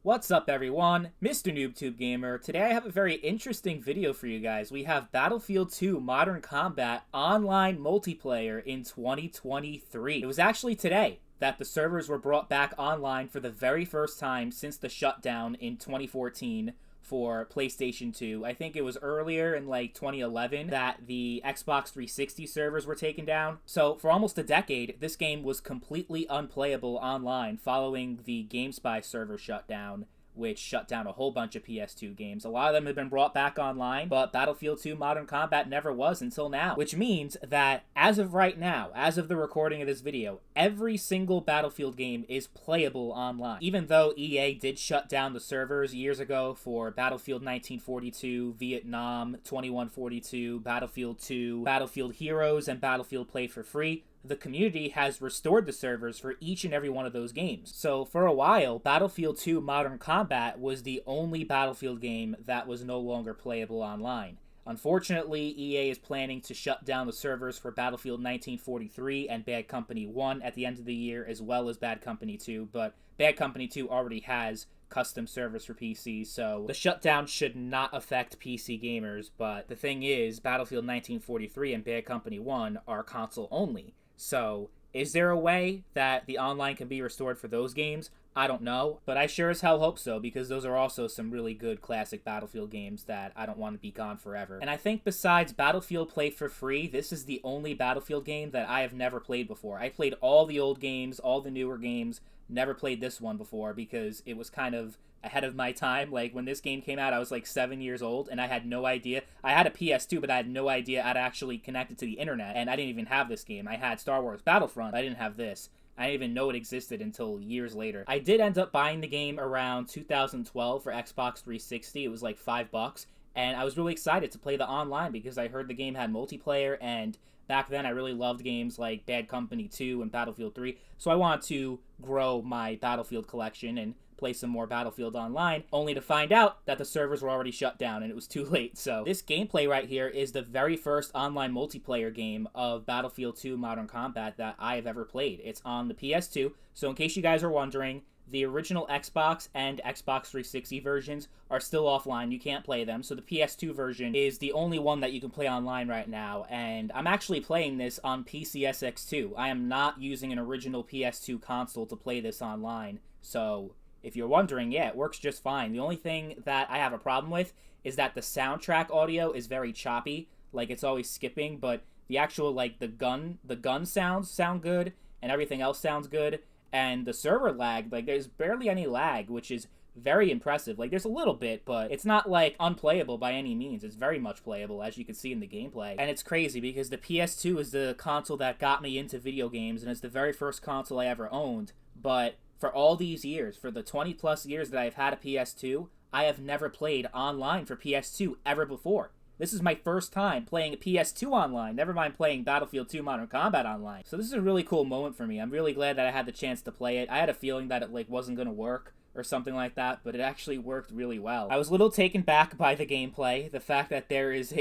What's up everyone, Mr. NoobTube Gamer. Today I have a very interesting video for you guys. We have Battlefield 2 Modern Combat online multiplayer in 2023. It was actually today that the servers were brought back online for the very first time since the shutdown in 2014 for PlayStation 2. I think it was earlier in like 2011 that the Xbox 360 servers were taken down. So for almost a decade, this game was completely unplayable online following the GameSpy server shutdown, which shut down a whole bunch of PS2 games. A lot of them have been brought back online, but Battlefield 2 Modern Combat never was until now. Which means that as of right now, as of the recording of this video, every single Battlefield game is playable online. Even though EA did shut down the servers years ago for Battlefield 1942, Vietnam 2142, Battlefield 2, Battlefield Heroes, and Battlefield Play for Free, the community has restored the servers for each and every one of those games. So for a while, Battlefield 2 Modern Combat was the only Battlefield game that was no longer playable online. Unfortunately, EA is planning to shut down the servers for Battlefield 1943 and Bad Company 1 at the end of the year, as well as Bad Company 2, but Bad Company 2 already has custom servers for PC, so the shutdown should not affect PC gamers. But the thing is, Battlefield 1943 and Bad Company 1 are console only. So, is there a way that the online can be restored for those games? I don't know, but I sure as hell hope so, because those are also some really good classic Battlefield games that I don't want to be gone forever. And I think besides Battlefield Play for Free, this is the only Battlefield game that I have never played before. I played all the old games, all the newer games, never played this one before because it was kind of ahead of my time. Like, when this game came out, I was like 7 years old, and I had no idea. I had a PS2, but I had no idea how to actually connect it to the internet, and I didn't even have this game. I had Star Wars Battlefront, but I didn't have this. I didn't even know it existed until years later. I did end up buying the game around 2012 for Xbox 360. It was like $5, and I was really excited to play the online because I heard the game had multiplayer, and back then I really loved games like Bad Company 2 and Battlefield 3, so I wanted to grow my Battlefield collection and play some more Battlefield online, only to find out that the servers were already shut down and it was too late. So this gameplay right here is the very first online multiplayer game of Battlefield 2 Modern Combat that I have ever played. It's on the PS2, so in case you guys are wondering, the original Xbox and Xbox 360 versions are still offline. You can't play them, so the PS2 version is the only one that you can play online right now, and I'm actually playing this on PCSX2. I am not using an original PS2 console to play this online, so if you're wondering, yeah, it works just fine. The only thing that I have a problem with is that the soundtrack audio is very choppy, like it's always skipping, but the actual, like, the gun sounds sound good, and everything else sounds good, and the server lag, like, there's barely any lag, which is very impressive. Like, there's a little bit, but it's not, like, unplayable by any means. It's very much playable, as you can see in the gameplay. And it's crazy, because the PS2 is the console that got me into video games, and it's the very first console I ever owned, but for all these years, for the 20 plus years that I've had a PS2, I have never played online for PS2 ever before. This is my first time playing a PS2 online, never mind playing Battlefield 2 Modern Combat online. So this is a really cool moment for me. I'm really glad that I had the chance to play it. I had a feeling that it wasn't going to work or something like that, but it actually worked really well. I was a little taken back by the gameplay, the fact that there is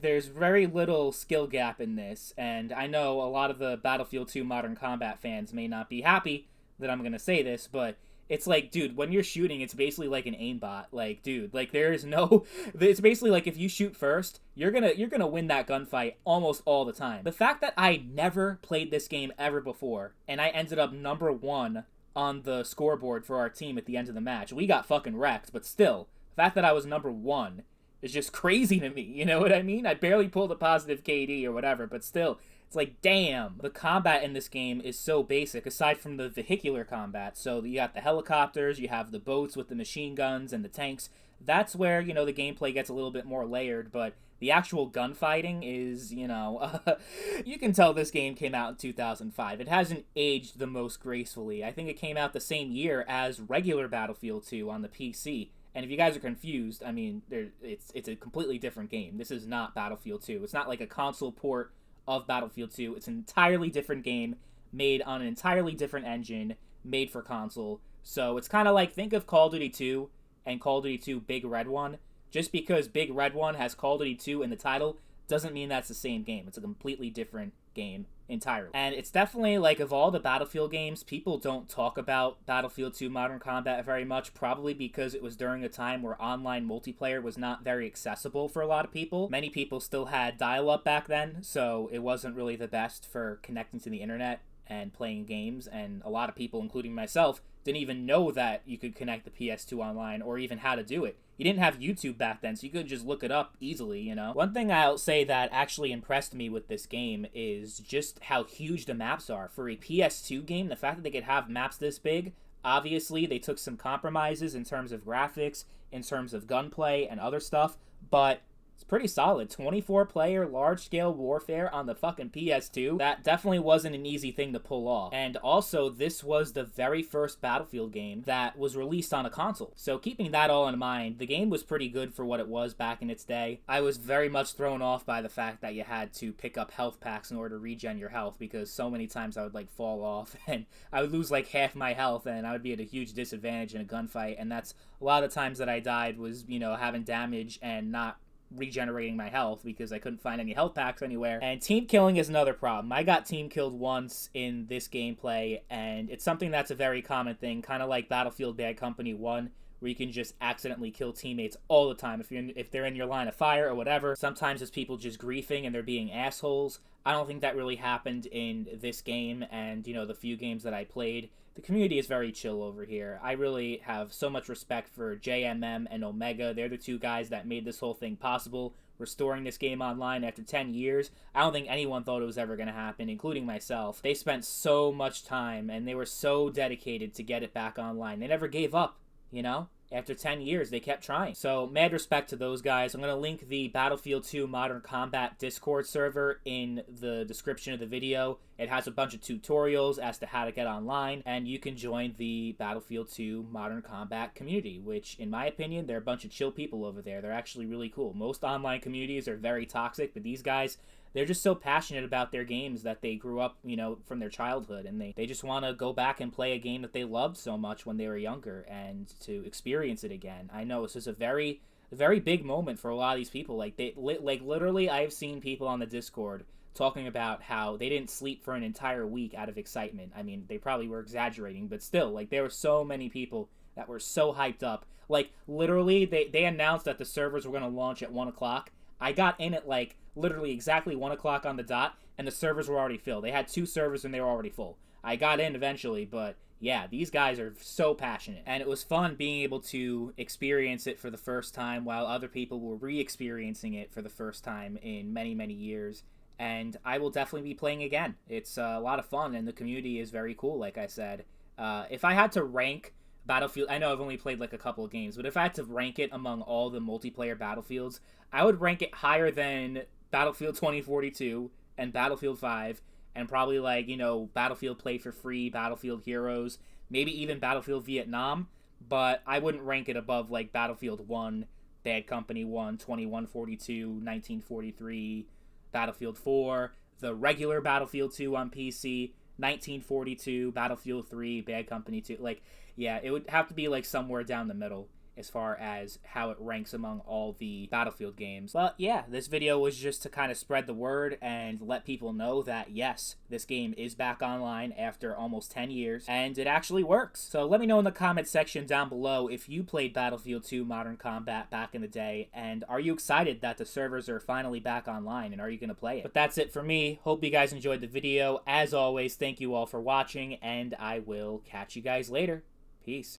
there's very little skill gap in this, and I know a lot of the Battlefield 2 Modern Combat fans may not be happy that I'm gonna say this, but it's like, dude, when you're shooting, it's basically like an aimbot. Like, dude, like, there is no, it's basically like if you shoot first, you're gonna win that gunfight almost all the time. The fact that I never played this game ever before, and I ended up number 1 on the scoreboard for our team at the end of the match. We got fucking wrecked, but still, the fact that I was number 1 is just crazy to me, you know what I mean? I barely pulled a positive KD or whatever, but still, it's like, damn. The combat in this game is so basic, aside from the vehicular combat. So you got the helicopters, you have the boats with the machine guns and the tanks. That's where, you know, the gameplay gets a little bit more layered, but the actual gunfighting is, you know, you can tell this game came out in 2005. It hasn't aged the most gracefully. I think it came out the same year as regular Battlefield 2 on the PC. And if you guys are confused, I mean, it's a completely different game. This is not Battlefield 2. It's not like a console port of Battlefield 2. It's an entirely different game, made on an entirely different engine, made for console. So it's kind of like, think of Call of Duty 2 and Call of Duty 2 Big Red One. Just because Big Red One has Call of Duty 2 in the title doesn't mean that's the same game. It's a completely different game entirely. And it's definitely, like, of all the Battlefield games, people don't talk about Battlefield 2 Modern Combat very much, probably because it was during a time where online multiplayer was not very accessible for a lot of people. Many people still had dial-up back then, so it wasn't really the best for connecting to the internet and playing games, and a lot of people, including myself, didn't even know that you could connect the PS2 online or even how to do it. You didn't have YouTube back then, so you could just look it up easily, you know? One thing I'll say that actually impressed me with this game is just how huge the maps are. For a PS2 game, the fact that they could have maps this big, obviously they took some compromises in terms of graphics, in terms of gunplay and other stuff, but it's pretty solid. 24-player large-scale warfare on the fucking PS2. That definitely wasn't an easy thing to pull off. And also, this was the very first Battlefield game that was released on a console. So keeping that all in mind, the game was pretty good for what it was back in its day. I was very much thrown off by the fact that you had to pick up health packs in order to regen your health, because so many times I would, like, fall off and I would lose, like, half my health and I would be at a huge disadvantage in a gunfight. And that's a lot of times that I died was, you know, having damage and not regenerating my health because I couldn't find any health packs anywhere. And team killing is another problem. I got team killed once in this gameplay, and it's something that's a very common thing, kind of like Battlefield Bad Company 1, where you can just accidentally kill teammates all the time if they're in your line of fire or whatever. Sometimes it's people just griefing and they're being assholes. I don't think that really happened in this game, and, you know, the few games that I played, the community is very chill over here. I really have so much respect for JMM and Omega. They're the two guys that made this whole thing possible, restoring this game online after 10 years. I don't think anyone thought it was ever going to happen, including myself. They spent so much time, and they were so dedicated to get it back online. They never gave up, you know? After 10 years, they kept trying. So, mad respect to those guys. I'm going to link the Battlefield 2 Modern Combat Discord server in the description of the video. It has a bunch of tutorials as to how to get online, and you can join the Battlefield 2 Modern Combat community, which, in my opinion, they're a bunch of chill people over there. They're actually really cool. Most online communities are very toxic, but these guys, they're just so passionate about their games that they grew up, you know, from their childhood, and they just want to go back and play a game that they loved so much when they were younger and to experience it again. I know this is a very big moment for a lot of these people. Like, literally, I've seen people on the Discord talking about how they didn't sleep for an entire week out of excitement. I mean, they probably were exaggerating, but still, like, there were so many people that were so hyped up. Like, literally, they announced that the servers were going to launch at 1 o'clock. I got in at, like, literally exactly 1 o'clock on the dot, and the servers were already filled. They had 2 servers and they were already full. I got in eventually, but yeah, these guys are so passionate. And it was fun being able to experience it for the first time while other people were re-experiencing it for the first time in many, many years. And I will definitely be playing again. It's a lot of fun, and the community is very cool, like I said. If I had to rank Battlefield, I know I've only played like a couple of games, but if I had to rank it among all the multiplayer Battlefields, I would rank it higher than Battlefield 2042 and Battlefield 5, and probably, like, you know, Battlefield Play for Free, Battlefield Heroes, maybe even Battlefield Vietnam, but I wouldn't rank it above, like, Battlefield 1, Bad Company 1, 2142, 1943, Battlefield 4, the regular Battlefield 2 on PC, 1942, Battlefield 3, Bad Company 2. Like, yeah, it would have to be, like, somewhere down the middle as far as how it ranks among all the Battlefield games. But yeah, this video was just to kind of spread the word and let people know that yes, this game is back online after almost 10 years, and it actually works. So let me know in the comment section down below if you played Battlefield 2 Modern Combat back in the day, and are you excited that the servers are finally back online, and are you going to play it? But that's it for me. Hope you guys enjoyed the video. As always, thank you all for watching, and I will catch you guys later. Peace.